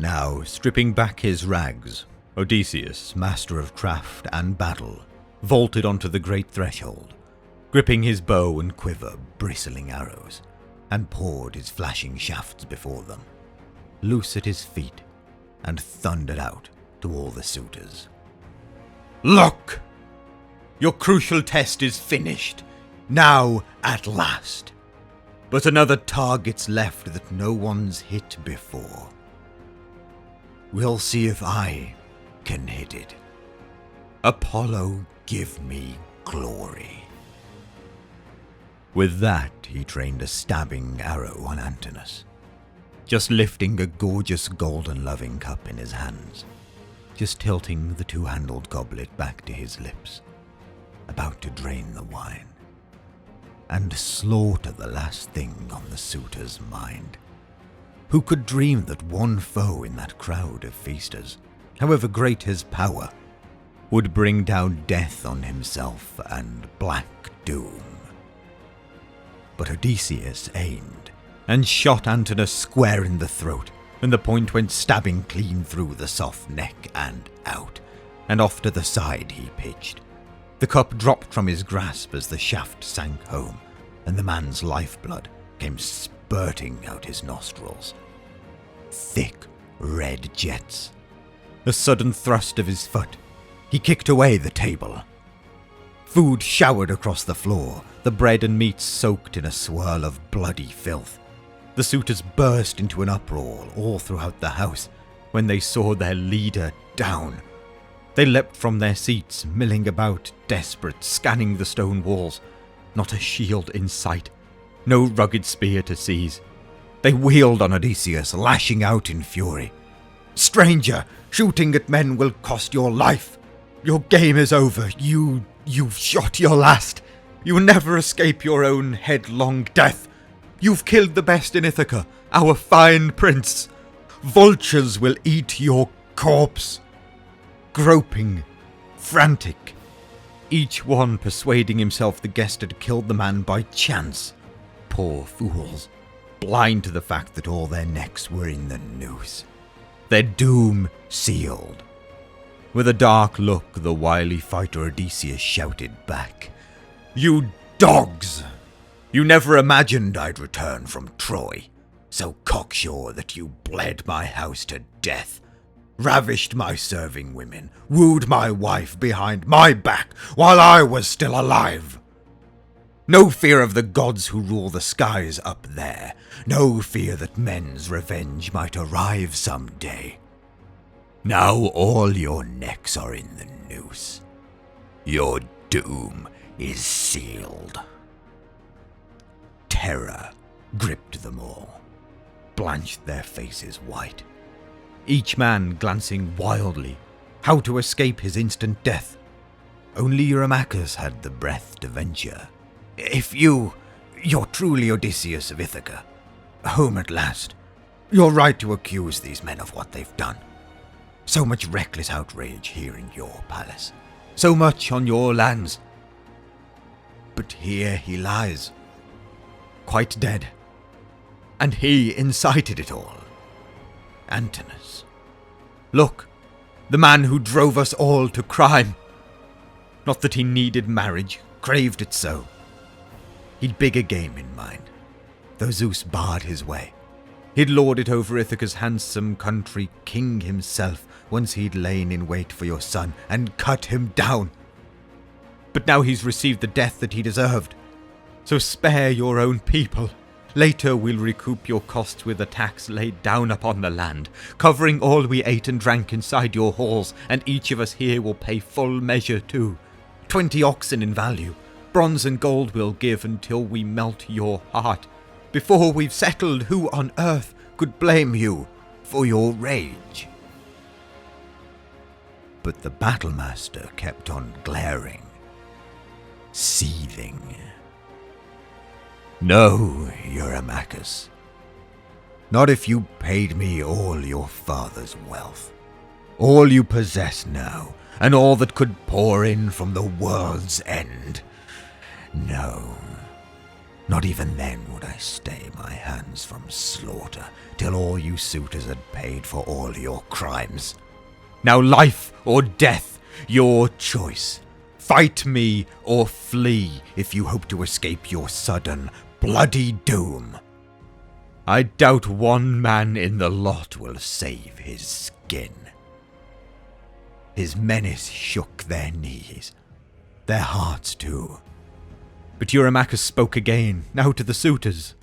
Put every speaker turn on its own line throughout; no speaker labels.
Now, stripping back his rags, Odysseus, master of craft and battle, vaulted onto the great threshold, gripping his bow and quiver, bristling arrows, and poured his flashing shafts before them, loose at his feet, and thundered out to all the suitors. "Look! Your crucial test is finished, now at last. But another target's left that no one's hit before. We'll see if I can hit it. Apollo, give me glory." With that, he trained a stabbing arrow on Antinous, just lifting a gorgeous golden loving cup in his hands, just tilting the two-handled goblet back to his lips, about to drain the wine, and slaughter the last thing on the suitor's mind. Who could dream that one foe in that crowd of feasters, however great his power, would bring down death on himself and black doom? But Odysseus aimed and shot Antinous square in the throat, and the point went stabbing clean through the soft neck and out, and off to the side he pitched. The cup dropped from his grasp as the shaft sank home, and the man's lifeblood came spurting out his nostrils. Thick, red jets. A sudden thrust of his foot. He kicked away the table. Food showered across the floor, the bread and meat soaked in a swirl of bloody filth. The suitors burst into an uproar all throughout the house when they saw their leader down. They leapt from their seats, milling about, desperate, scanning the stone walls. Not a shield in sight, no rugged spear to seize. They wheeled on Odysseus, lashing out in fury. "Stranger, shooting at men will cost your life. Your game is over. You've shot your last. You will never escape your own headlong death. You've killed the best in Ithaca, our fine prince. Vultures will eat your corpse." Groping, frantic, each one persuading himself the guest had killed the man by chance. Poor fools, blind to the fact that all their necks were in the noose. Their doom sealed. With a dark look, the wily fighter Odysseus shouted back, "You dogs! You never imagined I'd return from Troy, so cocksure that you bled my house to death, ravished my serving women, wooed my wife behind my back while I was still alive. No fear of the gods who rule the skies up there, no fear that men's revenge might arrive someday. Now all your necks are in the noose. Your doom is sealed." Terror gripped them all, blanched their faces white, each man glancing wildly, how to escape his instant death. Only Eurymachus had the breath to venture. "If you're truly Odysseus of Ithaca, home at last, you're right to accuse these men of what they've done. So much reckless outrage here in your palace, so much on your lands. But here he lies, quite dead, and he incited it all. Antinous. Look, the man who drove us all to crime. Not that he needed marriage, craved it so. He'd bigger game in mind, though Zeus barred his way. He'd lord it over Ithaca's handsome country, king himself, once he'd lain in wait for your son and cut him down. But now he's received the death that he deserved. So spare your own people. Later we'll recoup your costs with a tax laid down upon the land, covering all we ate and drank inside your halls, and each of us here will pay full measure too. 20 oxen in value, bronze and gold we'll give until we melt your heart. Before we've settled, who on earth could blame you for your rage?" But the battlemaster kept on glaring, seething. "No, Eurymachus. Not if you paid me all your father's wealth, all you possess now, and all that could pour in from the world's end. No, Not even then would I stay my hands from slaughter till all you suitors had paid for all your crimes. Now life or death, your choice. Fight me or flee if you hope to escape your sudden, bloody doom. I doubt one man in the lot will save his skin. His menace shook their knees, their hearts too. But 𝗟𝗾𝗂𝗃 spoke again, now to the suitors.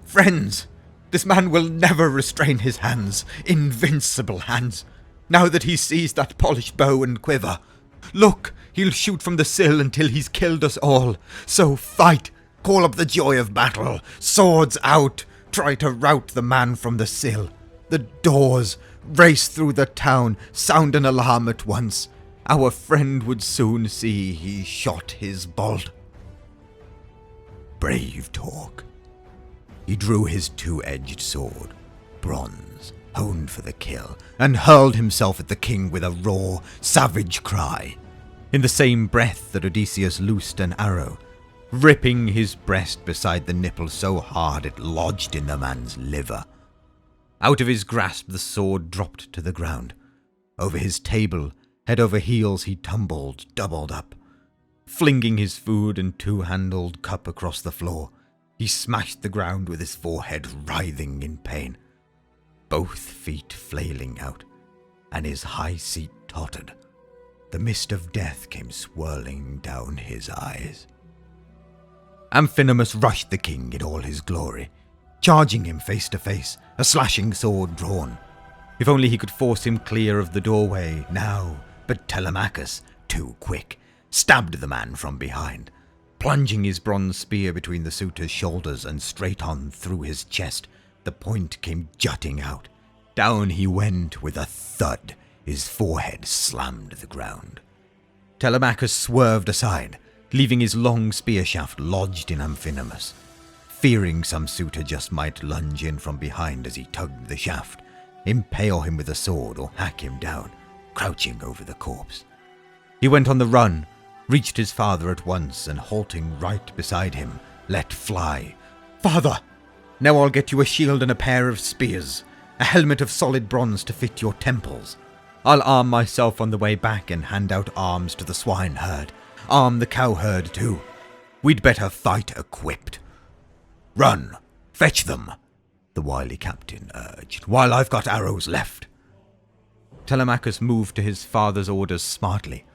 Friends, this man will never restrain his hands, invincible hands, now that he sees that polished bow and quiver. Look, he'll shoot from the sill until he's killed us all. So fight, call up the joy of battle, swords out, try to rout the man from the sill. The doors, race through the town, sound an alarm at once. Our friend would soon see he shot his bolt. Brave talk. He drew his two-edged sword, bronze, honed for the kill, and hurled himself at the king with a raw, savage cry. In the same breath that Odysseus loosed an arrow, ripping his breast beside the nipple so hard it lodged in the man's liver. Out of his grasp the sword dropped to the ground. Over his table, head over heels, he tumbled, doubled up. Flinging his food and two-handled cup across the floor, he smashed the ground with his forehead writhing in pain. Both feet flailing out, and his high seat tottered. The mist of death came swirling down his eyes. Antinous rushed the king in all his glory, charging him face to face, a slashing sword drawn. If only he could force him clear of the doorway now, but Telemachus, too quick, stabbed the man from behind, plunging his bronze spear between the suitor's shoulders and straight on through his chest. The point came jutting out. Down he went with a thud. His forehead slammed the ground. Telemachus swerved aside, leaving his long spear shaft lodged in Antinous. Fearing some suitor just might lunge in from behind as he tugged the shaft, impale him with a sword or hack him down, crouching over the corpse. He went on the run, reached his father at once, and halting right beside him, let fly. Father! Now I'll get you a shield and a pair of spears, a helmet of solid bronze to fit your temples. I'll arm myself on the way back and hand out arms to the swineherd. Arm the cowherd too. We'd better fight equipped. Run! Fetch them! The wily captain urged, while I've got arrows left. Telemachus moved to his father's orders smartly.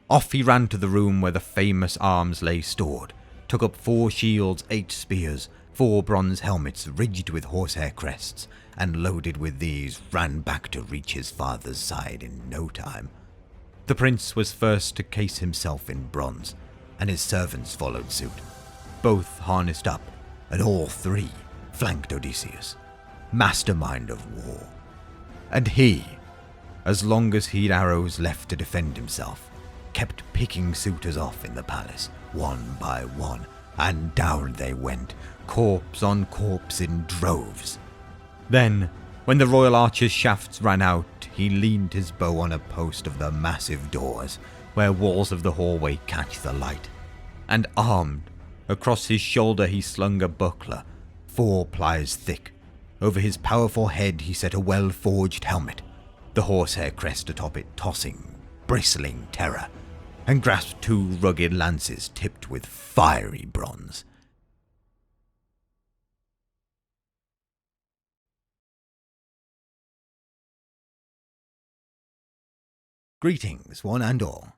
Off he ran to the room where the famous arms lay stored, took up 4 shields, 8 spears, 4 bronze helmets ridged with horsehair crests, and loaded with these ran back to reach his father's side in no time. The prince was first to case himself in bronze, and his servants followed suit. Both harnessed up, and all 3 flanked Odysseus, mastermind of war. And he, as long as he'd arrows left to defend himself, kept picking suitors off in the palace, one by one, and down they went, corpse on corpse in droves. Then, when the royal archer's shafts ran out, he leaned his bow on a post of the massive doors, where walls of the hallway catch the light, and armed, across his shoulder he slung a buckler, 4 plies thick. Over his powerful head he set a well-forged helmet, the horsehair crest atop it tossing, bristling terror, and grasped 2 rugged lances tipped with fiery bronze. Greetings, one and all.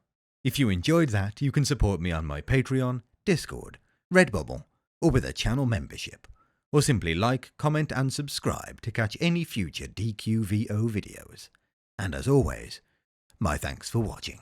If you enjoyed that, you can support me on my Patreon, Discord, Redbubble, or with a channel membership, or simply like, comment and subscribe to catch any future DQVO videos. And as always, my thanks for watching.